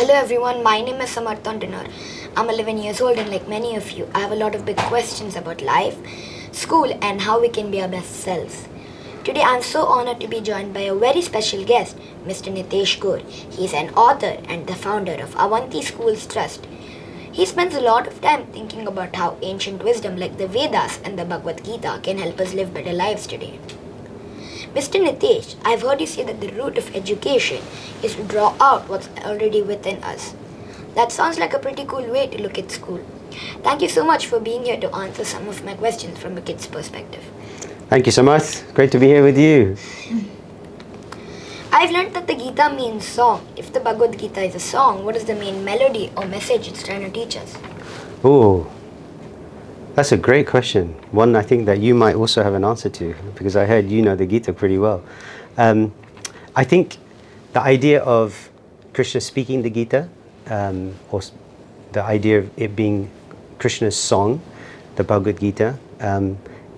Hello everyone, my name is Samarth Thondanoor. I'm 11 years old and like many of you, I have a lot of big questions about life, school and how we can be our best selves. Today I'm so honored to be joined by a very special guest, Mr. Nitesh Gaur. He's an author and the founder of Avanti Schools Trust. He spends a lot of time thinking about how ancient wisdom like the Vedas and the Bhagavad Gita can help us live better lives today. Mr. Nitesh, I've heard you say that the root of education is to draw out what's already within us. That sounds like a pretty cool way to look at school. Thank you so much for being here to answer some of my questions from a kid's perspective. Thank you, Samarth. Great to be here with you. I've learned that the Gita means song. If the Bhagavad Gita is a song, what is the main melody or message it's trying to teach us? Oh, that's a great question. One I think that you might also have an answer to, because I heard you know the Gita pretty well. I think the idea of Krishna speaking the Gita, or the idea of it being Krishna's song, the Bhagavad Gita,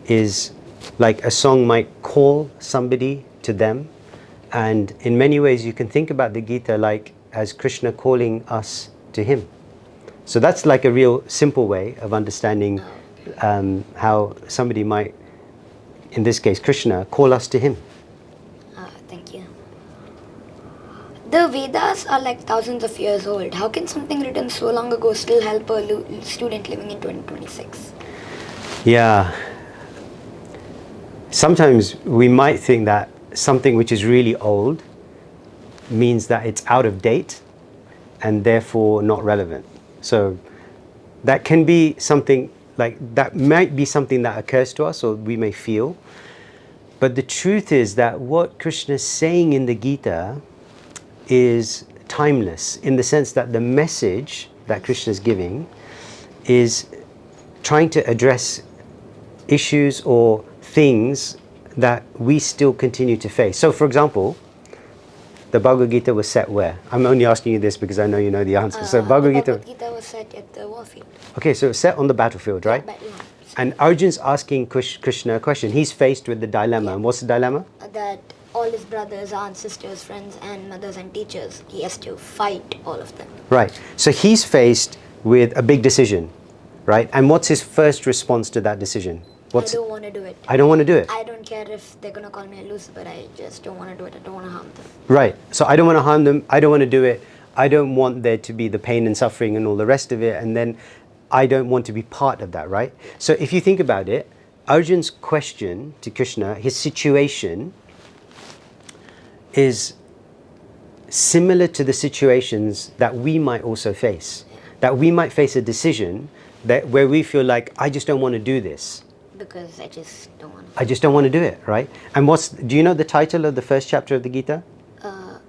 is like a song might call somebody to them. And in many ways you can think about the Gita like as Krishna calling us to him. So that's like a real simple way of understanding how somebody might, in this case Krishna, call us to him. Thank you. The Vedas are like thousands of years old. How can something written so long ago still help a student living in 2026? Yeah. Sometimes we might think that something which is really old means that it's out of date and therefore not relevant. So that can be something like that might be something that occurs to us or we may feel. But the truth is that what Krishna is saying in the Gita is timeless, in the sense that the message that Krishna is giving is trying to address issues or things that we still continue to face. So for example, the Bhagavad Gita was set where? I'm only asking you this because I know you know the answer. So Bhagavad Gita was set at the warfield. Okay, so it's set on the battlefield, right? Yeah. And Arjun's asking Krishna a question. He's faced with the dilemma. Yeah. And what's the dilemma? That all his brothers, aunts, sisters, friends and mothers and teachers, he has to fight all of them. Right. So he's faced with a big decision, right? And what's his first response to that decision? I don't want to do it. I don't want to do it. I don't care if they're going to call me a loser, but I just don't want to do it. I don't want to harm them. Right. So I don't want to harm them. I don't want to do it. I don't want there to be the pain and suffering and all the rest of it. And then I don't want to be part of that, right? So if you think about it, Arjun's question to Krishna, his situation is similar to the situations that we might also face. That we might face a decision that where we feel like, I just don't want to do this. Because I just don't want to. I just don't want to do it, right? And do you know the title of the first chapter of the Gita?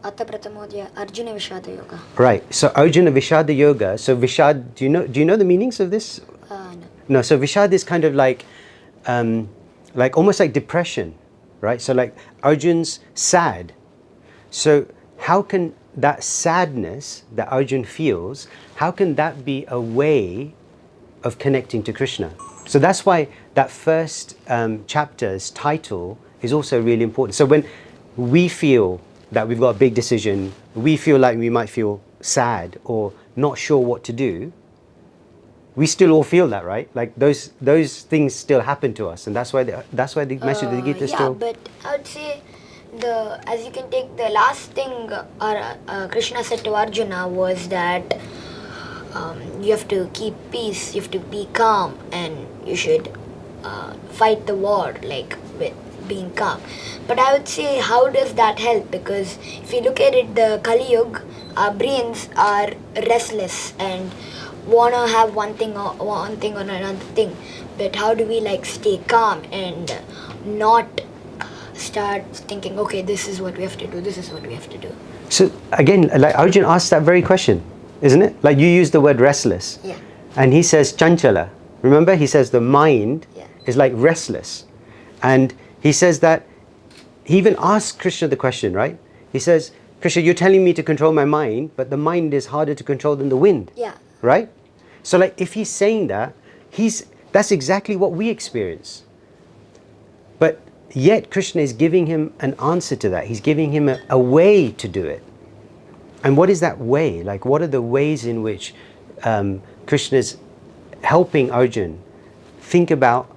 Atta Pratamodya Arjuna Vishada Yoga. Right. So Arjuna Vishada Yoga. So Vishad, do you know the meanings of this? No. No. So Vishad is kind of like almost like depression, right? So like Arjun's sad. So how can that sadness that Arjun feels, how can that be a way of connecting to Krishna? So that's why that first chapter's title is also really important. So when we feel that we've got a big decision, we feel like we might feel sad or not sure what to do, we still all feel that, right? Like those things still happen to us, and that's why the message of the Gita is still. Yeah, but I would say as you can take the last thing Krishna said to Arjuna was that you have to keep peace, you have to be calm, and you should fight the war like with being calm. But I would say, how does that help? Because if you look at it, the Kali Yuga, our brains are restless and wanna have one thing or another thing. But how do we like stay calm and not start thinking, okay, this is what we have to do, this is what we have to do? So again, like Arjun asked that very question, isn't it? Like you use the word restless. Yeah. And he says chanchala. Remember, he says the mind is like restless. And he says that, he even asks Krishna the question, right? He says, Krishna, you're telling me to control my mind, but the mind is harder to control than the wind. Yeah. Right? So like if he's saying that, that's exactly what we experience. But Yet Krishna is giving him an answer to that. He's giving him a way to do it. And what is that way? Like, what are the ways in which Krishna's helping Arjun think about,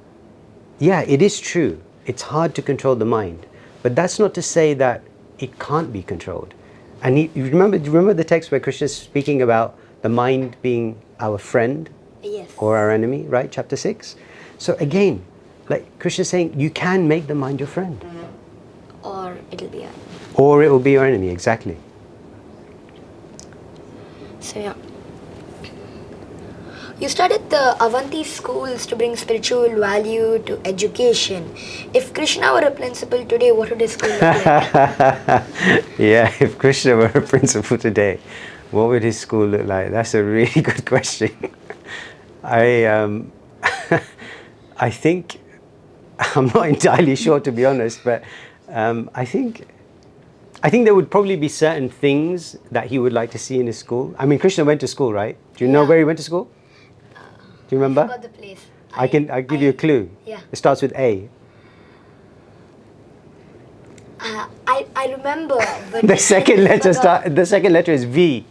yeah, it is true, it's hard to control the mind, but that's not to say that it can't be controlled. And you remember the text where Krishna is speaking about the mind being our friend Yes. or our enemy, right? Chapter 6. So again, like Krishna is saying, you can make the mind your friend. Or it'll be a... Or it will be your enemy, exactly. So yeah. You started the Avanti schools to bring spiritual value to education. If Krishna were a principal today, what would his school look like? Yeah, if Krishna were a principal today, what would his school look like? That's a really good question. I think, I'm not entirely sure to be honest, but I think there would probably be certain things that he would like to see in his school. I mean, Krishna went to school, right? Do you know Yeah. where he went to school? Do you remember? I forgot the place. I'll give you a clue. Yeah. It starts with A. I remember, but The second letter forgot. the second letter is V.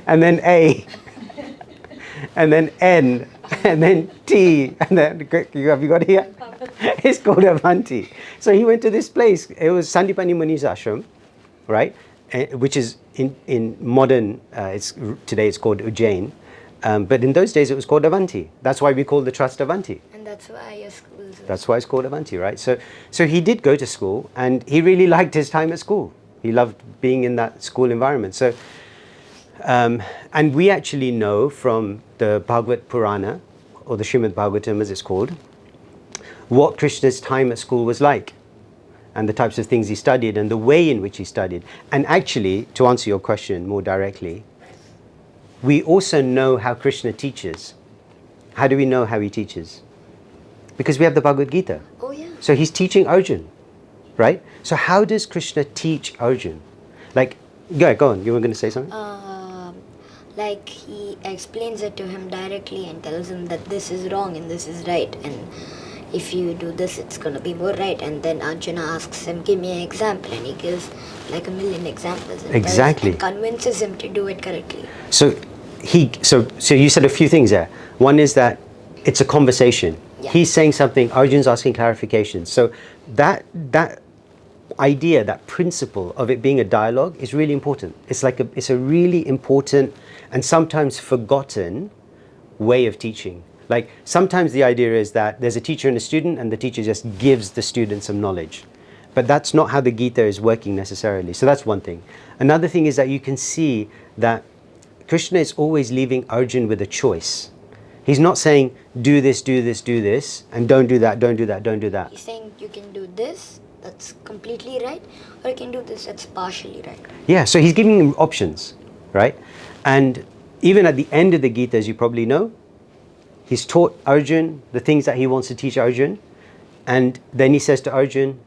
And then A. And then N. And then T. And then have you got it here? It's called Avanti. So he went to this place. It was Sandipani Muni's ashram, right? Which is in modern, today it's called Ujjain. But in those days it was called Avanti. That's why we call the trust Avanti. And that's why your schools... That's why it's called Avanti, right? So he did go to school, and he really liked his time at school. He loved being in that school environment. So, and we actually know from the Bhagavad Purana, or the Srimad Bhagavatam as it's called, what Krishna's time at school was like, and the types of things he studied, and the way in which he studied. And actually, to answer your question more directly, we also know how Krishna teaches. How do we know how he teaches? Because we have the Bhagavad Gita. Oh yeah. So he's teaching Arjun, right? So how does Krishna teach Arjun? Like, go on, you were going to say something? Like he explains it to him directly and tells him that this is wrong and this is right, and if you do this it's gonna be more right. And then Arjuna asks him, give me an example, and he gives like a million examples and Exactly. and convinces him to do it correctly. So you said a few things there. One is that it's a conversation. Yeah. He's saying something, Arjun's asking clarification. So that idea, that principle of it being a dialogue is really important. It's a really important and sometimes forgotten way of teaching. Like sometimes the idea is that there's a teacher and a student, and the teacher just gives the student some knowledge. But that's not how the Gita is working necessarily. So that's one thing. Another thing is that you can see that Krishna is always leaving Arjun with a choice. He's not saying, do this, do this, do this, and don't do that, don't do that, don't do that. He's saying you can do this, that's completely right, or you can do this, that's partially right. Yeah, so he's giving him options, right? And even at the end of the Gita, as you probably know, he's taught Arjun the things that he wants to teach Arjun. And then he says to Arjun,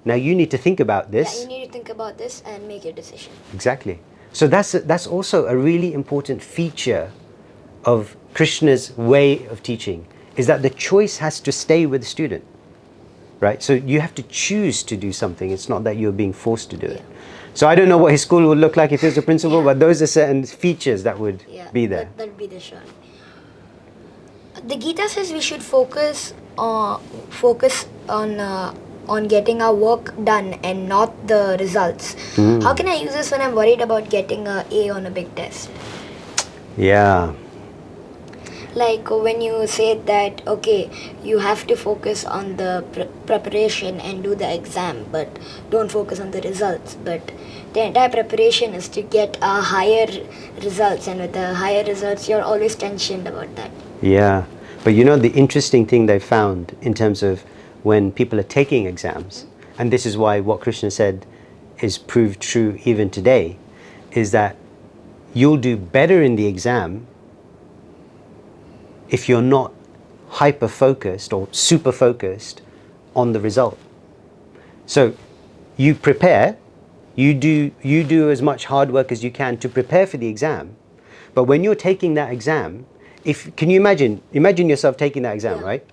now you need to think about this. Yeah, you need to think about this and make your decision. Exactly. So that's also a really important feature of Krishna's way of teaching, is that the choice has to stay with the student, right? So you have to choose to do something. It's not that you're being forced to do it. Yeah. So I don't know what his school would look like if he was a principal, but those are certain features that would be there. That'd be the shot. The Gita says we should focus on getting our work done and not the results. How can I use this when I'm worried about getting an A on a big test? Yeah. Like when you say that, okay, you have to focus on the preparation and do the exam, but don't focus on the results. But the entire preparation is to get a higher results, and with the higher results, you're always tensioned about that. Yeah. But you know, the interesting thing they found in terms of when people are taking exams, and this is why what Krishna said is proved true even today, is that you'll do better in the exam if you're not hyper-focused or super-focused on the result. So you prepare, you do as much hard work as you can to prepare for the exam, but when you're taking that exam, can you imagine yourself taking that exam, right?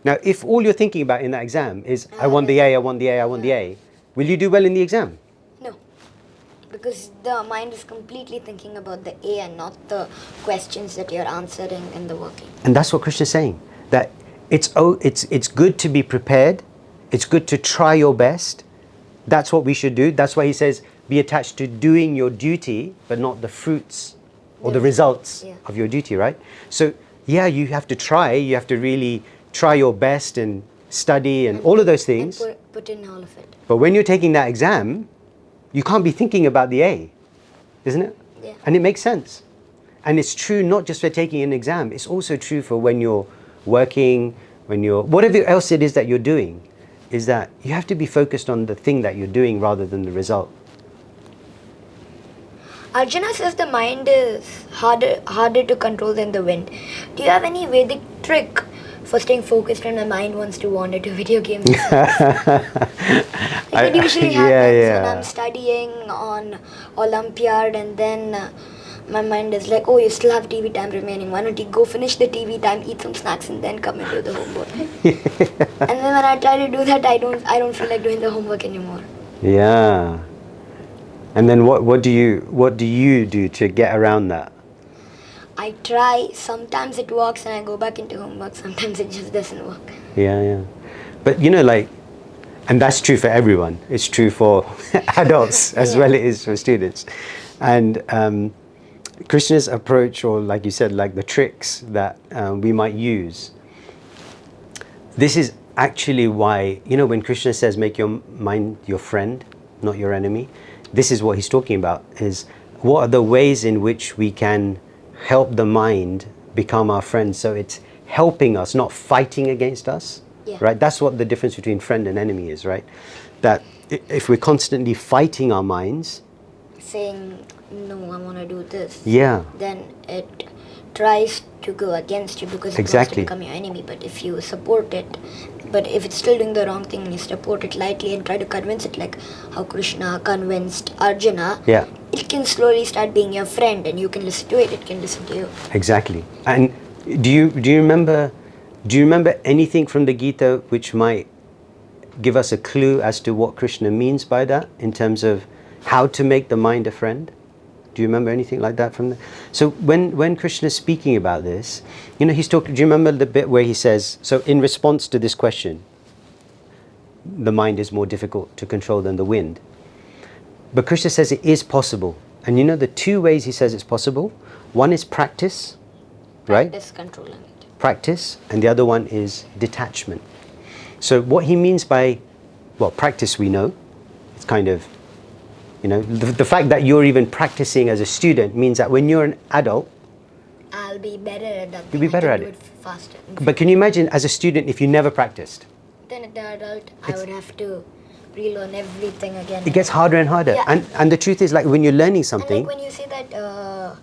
Now, if all you're thinking about in that exam is, I want the A, I want the A, I want the A, will you do well in the exam? No. because the mind is completely thinking about the A and not the questions that you're answering in the working. And that's what Krishna is saying, that it's good to be prepared, it's good to try your best. That's what we should do. That's why he says, be attached to doing your duty, but not the fruits or the results of your duty, right? So, yeah, you have to try. You have to really try your best and study and all of those things. And put in all of it. But when you're taking that exam, you can't be thinking about the A, isn't it? Yeah. And it makes sense. And it's true not just for taking an exam, it's also true for when you're working, when you're, whatever else it is that you're doing, is that you have to be focused on the thing that you're doing rather than the result. Arjuna says the mind is harder to control than the wind. Do you have any Vedic trick for staying focused when my mind wants to wander to video games? It usually happens when I'm studying on Olympiad and then my mind is like, oh, you still have TV time remaining. Why don't you go finish the TV time, eat some snacks, and then come and do the homework? And then when I try to do that, I don't feel like doing the homework anymore. Yeah. And then what do you do to get around that? I try. Sometimes it works and I go back into homework. Sometimes it just doesn't work. Yeah. But and that's true for everyone. It's true for adults as well as it is for students. And Krishna's approach, or like you said, like the tricks that we might use, this is actually why, when Krishna says make your mind your friend, not your enemy, this is what he's talking about, is what are the ways in which we can help the mind become our friend, so it's helping us, not fighting against us, right? That's what the difference between friend and enemy is, right? That if we're constantly fighting our minds, saying, no, I want to do this, then it tries to go against you because it wants to become your enemy. But if you support it, but if it's still doing the wrong thing, you support it lightly and try to convince it, like how Krishna convinced Arjuna, it can slowly start being your friend and you can listen to it, it can listen to you. Exactly. And do you remember anything from the Gita which might give us a clue as to what Krishna means by that in terms of how to make the mind a friend? Do you remember anything like that from there? So when Krishna is speaking about this, he's talking, do you remember the bit where he says, so in response to this question, the mind is more difficult to control than the wind. But Krishna says it is possible. And the two ways he says it's possible, one is practice, right? Practice controlling it. Practice, and the other one is detachment. So what he means by, practice we know, it's kind of, the fact that you're even practicing as a student means that when you're an adult, I'll be better at that. You'll be better at do it faster. But can you imagine as a student if you never practiced? Then at the adult, I would have to relearn everything again. It gets harder and harder. Yeah. And the truth is, like when you're learning something. And like when you say that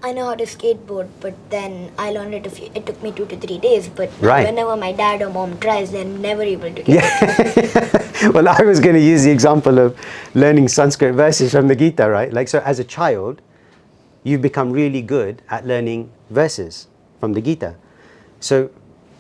I know how to skateboard, but then I learned it. It took me 2 to 3 days. But whenever my dad or mom tries, they're never able to get it. Well, I was going to use the example of learning Sanskrit verses from the Gita, right? Like, so as a child, you've become really good at learning verses from the Gita. So,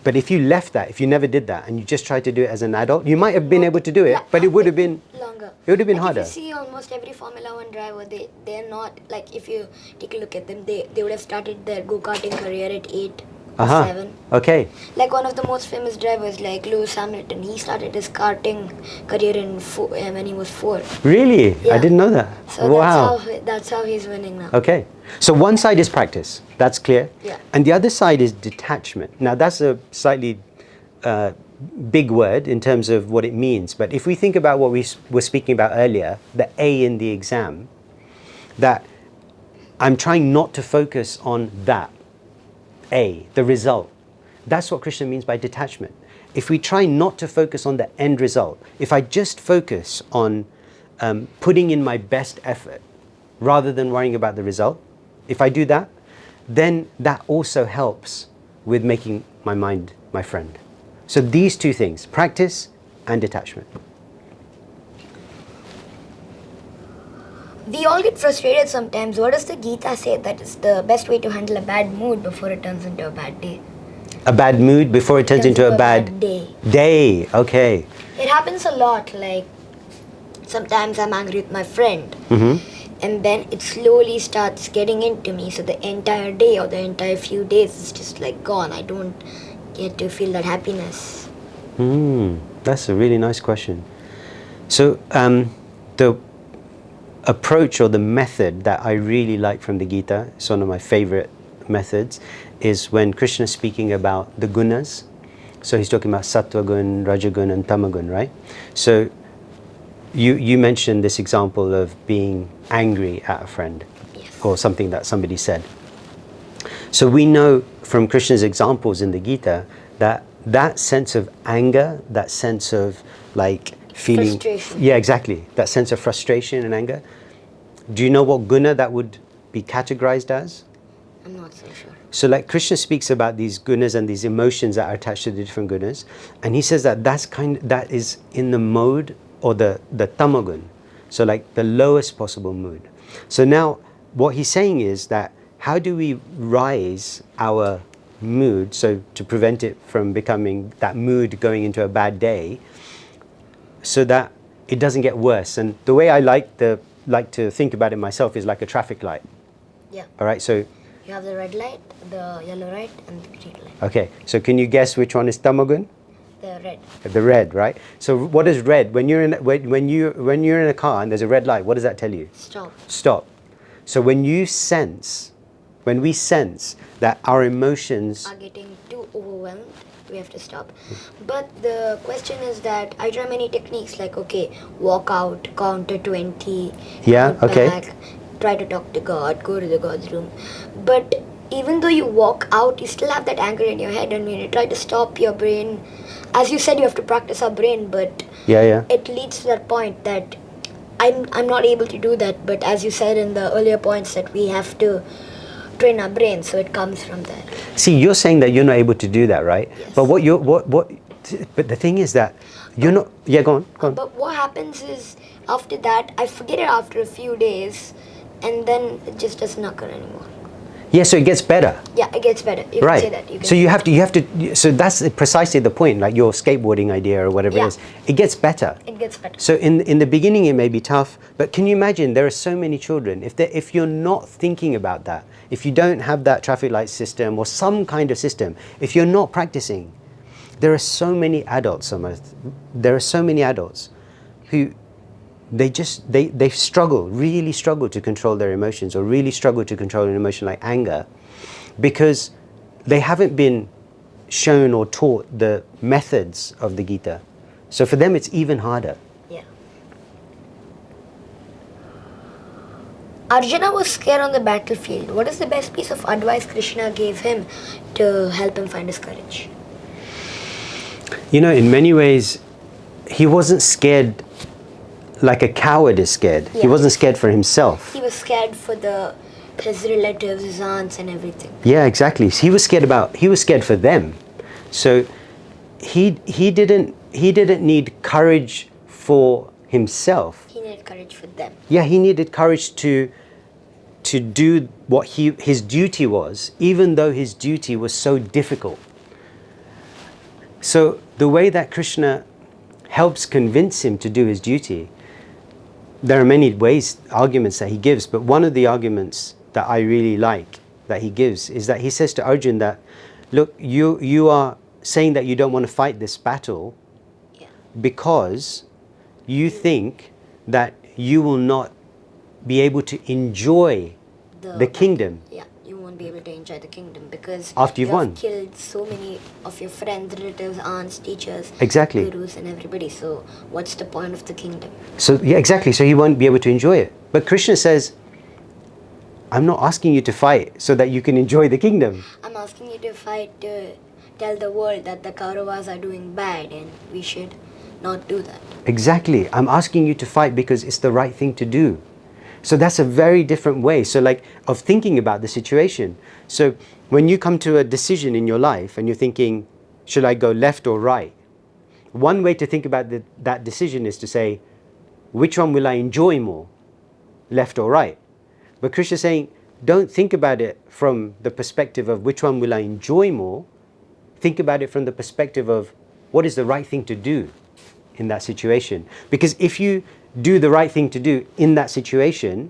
but if you left that, if you never did that, and you just tried to do it as an adult, you might have been able to do it, but it would have been longer. It would have been harder. If you see almost every Formula 1 driver, they're not, like if you take a look at them, they would have started their go-karting career at 8 or 7. Okay. Like one of the most famous drivers, like Lewis Hamilton, he started his karting career when he was 4. Really? Yeah. I didn't know that. So wow. That's how he's winning now. Okay. So one side is practice. That's clear. Yeah. And the other side is detachment. Now that's a slightly big word in terms of what it means. But if we think about what we were speaking about earlier, the A in the exam, that I'm trying not to focus on that A, the result. That's what Krishna means by detachment. If we try not to focus on the end result, if I just focus on putting in my best effort rather than worrying about the result, if I do that, then that also helps with making my mind my friend. So these two things, practice and detachment. We all get frustrated sometimes. What does the Gita say that is the best way to handle a bad mood before it turns into a bad day? A bad mood before it turns into a bad day. Day, okay. It happens a lot. Like sometimes I'm angry with my friend. Mm-hmm. and then it slowly starts getting into me. So the entire day or the entire few days is just like gone. I don't get to feel that happiness. That's a really nice question. So the approach or the method that I really like from the Gita, it's one of my favorite methods, is when Krishna is speaking about the gunas. So he's talking about sattva gun, rajagun and tamagun, right? So you mentioned this example of being angry at a friend, Yes. or something that somebody said. So we know from Krishna's examples in the Gita that that sense of anger, that sense of like feeling... Frustration. Yeah, exactly. That sense of frustration and anger. Do you know what guna that would be categorized as? I'm not so sure. So like Krishna speaks about these gunas and these emotions that are attached to the different gunas. And he says that that is in the mode or the tamagun. So like the lowest possible mood. So now what he's saying is that how do we rise our mood, so to prevent it from becoming that mood going into a bad day, so that it doesn't get worse. And the way I like to think about it myself is like a traffic light. Yeah. All right, so You have the red light, the yellow light, and the green light. okay, so can you guess which one is tamagun? The red. The red, right? So what is red? When you're in a car and there's a red light, what does that tell you? Stop. Stop. So when we sense that our emotions... Are getting too overwhelmed, we have to stop. But the question is that I try many techniques like, okay, walk out, count to 20, Yeah, come okay. back, try to talk to God, go to the God's room. But even though you walk out, you still have that anger in your head, and when you try to stop your brain, as you said, you have to practice our brain, but Yeah. it leads to that point that I'm not able to do that. But as you said in the earlier points, that we have to train our brain, so it comes from there. See, you're saying that you're not able to do that, right? Yes. But but the thing is that you're not... Yeah, go on. But what happens is, after that, I forget it after a few days, and then it just doesn't occur anymore. Yeah, so it gets better. Yeah, it gets better. You Right. can say that. You can So say you have to. So that's precisely the point. Like your skateboarding idea or whatever Yeah. it is, it gets better. it gets better. So in the beginning it may be tough, but can you imagine there are so many children, if you're not thinking about that, if you don't have that traffic light system or some kind of system, if you're not practicing, there are so many adults, Samarth, there are so many adults who they really struggle to control their emotions, or really struggle to control an emotion like anger, because they haven't been shown or taught the methods of the Gita. So for them it's even harder. Yeah. Arjuna was scared on the battlefield. What is the best piece of advice Krishna gave him to help him find his courage? You know, in many ways, he wasn't scared like a coward is scared. He Yeah. wasn't scared for himself. He was scared for his relatives, his aunts, and everything. Yeah, exactly. He was scared for them. So he didn't need courage for himself. He needed courage for them. Yeah, he needed courage to do what his duty was, even though his duty was so difficult. So the way that Krishna helps convince him to do his duty, there are many arguments that he gives, but one of the arguments that I really like that he gives is that he says to Arjun that, look, you are saying that you don't want to fight this battle Yeah. because you think that you will not be able to enjoy the kingdom Yeah, you won't be able to enjoy the kingdom because After you've you have won. killed so many of your friends, relatives, aunts, teachers, Exactly. gurus, and everybody. So what's the point of the kingdom? So yeah, exactly. So he won't be able to enjoy it. But Krishna says, I'm not asking you to fight so that you can enjoy the kingdom. I'm asking you to fight to tell the world that the Kauravas are doing bad and we should not do that. Exactly. I'm asking you to fight because it's the right thing to do. So that's a very different way. So like of thinking about the situation. So when you come to a decision in your life and you're thinking, should I go left or right? One way to think about that decision is to say, which one will I enjoy more, left or right? But Krishna is saying, don't think about it from the perspective of which one will I enjoy more. Think about it from the perspective of what is the right thing to do in that situation. Because if you do the right thing to do in that situation,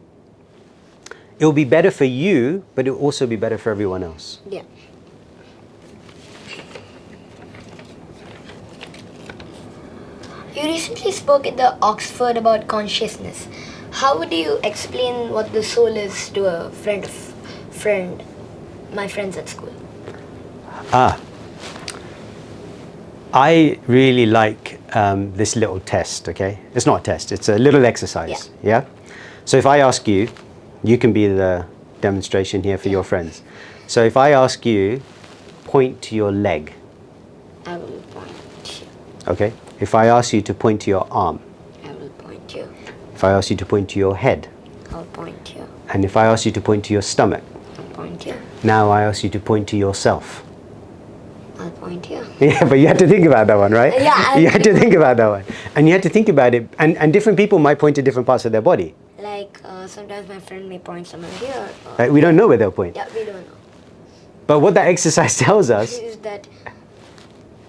It will be better for you, but it will also be better for everyone else. Yeah. You recently spoke at the Oxford about consciousness. How would you explain what the soul is to a my friends at school? I really like this little test, okay? It's not a test, it's a little exercise, yeah? So if I ask you, you can be the demonstration here for your friends. So if I ask you, point to your leg, I will point you. okay? If I ask you to point to your arm, I will point you. if I ask you to point to your head, I'll point you. and if I ask you to point to your stomach, I'll point you. now I ask you to point to yourself. I'll point you. Yeah, but you had to think about that one, right? Yeah, You had to think about that one. And you had to think about it. And different people might point to different parts of their body. Like sometimes my friend may point somewhere here. Right? We don't know where they'll point. Yeah, we don't know. But what that exercise tells us... Is that...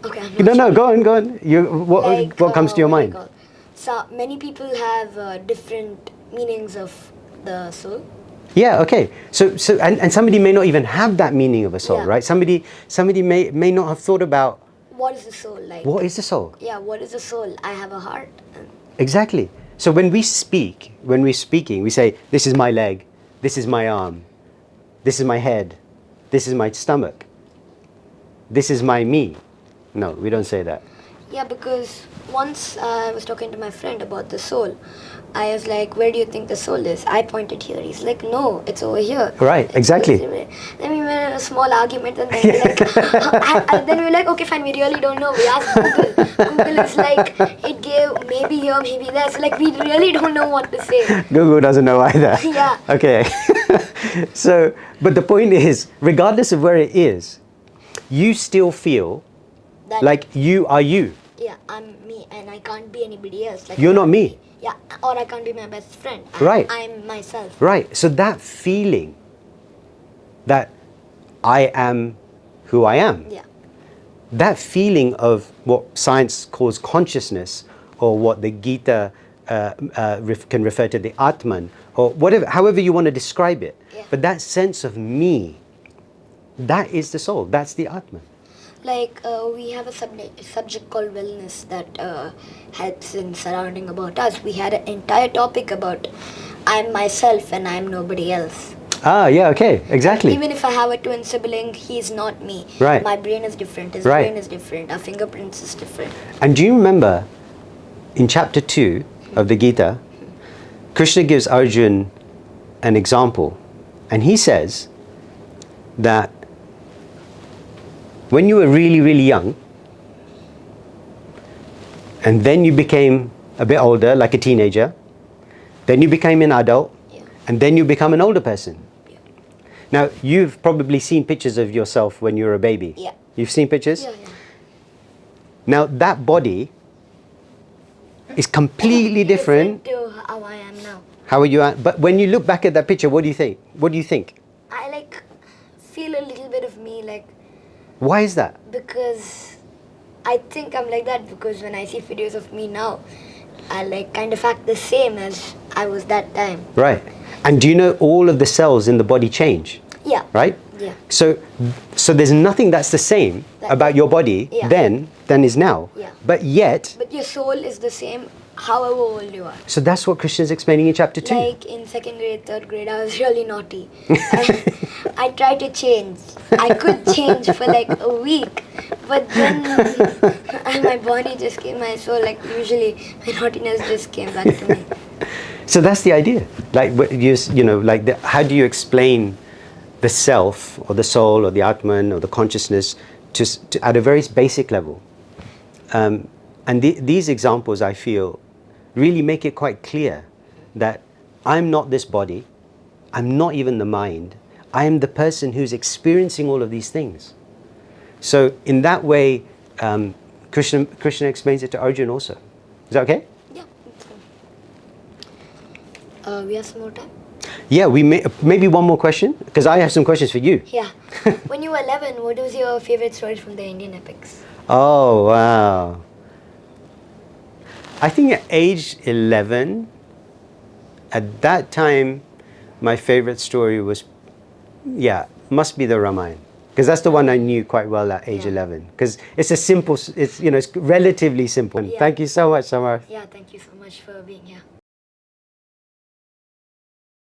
Okay, I'm No, not no, sure. go on, go on. What comes to your what do you mind? call? So many people have different meanings of the soul. Yeah, okay. So and somebody may not even have that meaning of a soul, Yeah. right? Somebody may not have thought about What is the soul like? what is the soul? Yeah, what is the soul? I have a heart. Exactly. So when we're speaking, we say, this is my leg, this is my arm, this is my head, this is my stomach, this is my me. No, we don't say that. Yeah, because once I was talking to my friend about the soul. I was like, where do you think the soul is? I pointed here. He's like, no, it's over here. Right, exactly. Then we were in a small argument and then then we were like, okay, fine, we really don't know. We asked Google. Google is like, it gave maybe here, maybe there. So like, we really don't know what to say. Google doesn't know either. Yeah. Okay. So, but the point is, regardless of where it is, you still feel That, like you are you. yeah, I'm me and I can't be anybody else. Like, You're not me. Yeah, or I can't be my best friend. Right. I'm myself. Right. So that feeling that I am who I am, Yeah. that feeling of what science calls consciousness, or what the Gita can refer to the Atman, or whatever, however you want to describe it. Yeah. But that sense of me, that is the soul. That's the Atman. Like we have a subject called wellness that helps in surrounding about us. We had an entire topic about I'm myself and I'm nobody else. Ah, yeah, okay, exactly. Even if I have a twin sibling, he's not me. Right. My brain is different. His Right. brain is different. Our fingerprints is different. And do you remember in chapter 2 of the Gita, Krishna gives Arjun an example, and he says that when you were really, really young, and then you became a bit older, like a teenager, then you became an adult, Yeah. and then you become an older person. Yeah. Now, you've probably seen pictures of yourself when you were a baby. Yeah. You've seen pictures? Yeah, yeah. Now, that body is completely different. to how I am now. How are you at? But when you look back at that picture, what do you think? What do you think? I like feel a little bit of me like Why is that? because I think I'm like that because when I see videos of me now, I like kind of act the same as I was that time. Right. And do you know all of the cells in the body change? Yeah. Right? Yeah. So there's nothing that's the same about your body Yeah. then than is now. Yeah. But yet, But your soul is the same however old you are. so that's what Krishna is explaining in chapter 2. Like in second grade, third grade, I was really naughty. I tried to change. I could change for like a week, but then my body just came. My soul, like usually, my naughtiness just came back to me. So that's the idea. Like like how do you explain the self or the soul or the Atman or the consciousness to at a very basic level? And these examples, I feel, really make it quite clear that I'm not this body, I'm not even the mind, I am the person who's experiencing all of these things. So in that way, Krishna explains it to Arjun also. Is that okay? Yeah. We have some more time. Yeah, maybe one more question, because I have some questions for you. Yeah. When you were 11, what was your favorite story from the Indian epics? Oh, wow. I think at age 11, at that time, my favorite story was, yeah, must be the Ramayana. Because that's the one I knew quite well at age Yeah. 11. Because it's a simple, it's relatively simple. Yeah. Thank you so much, Samar. Yeah, thank you so much for being here.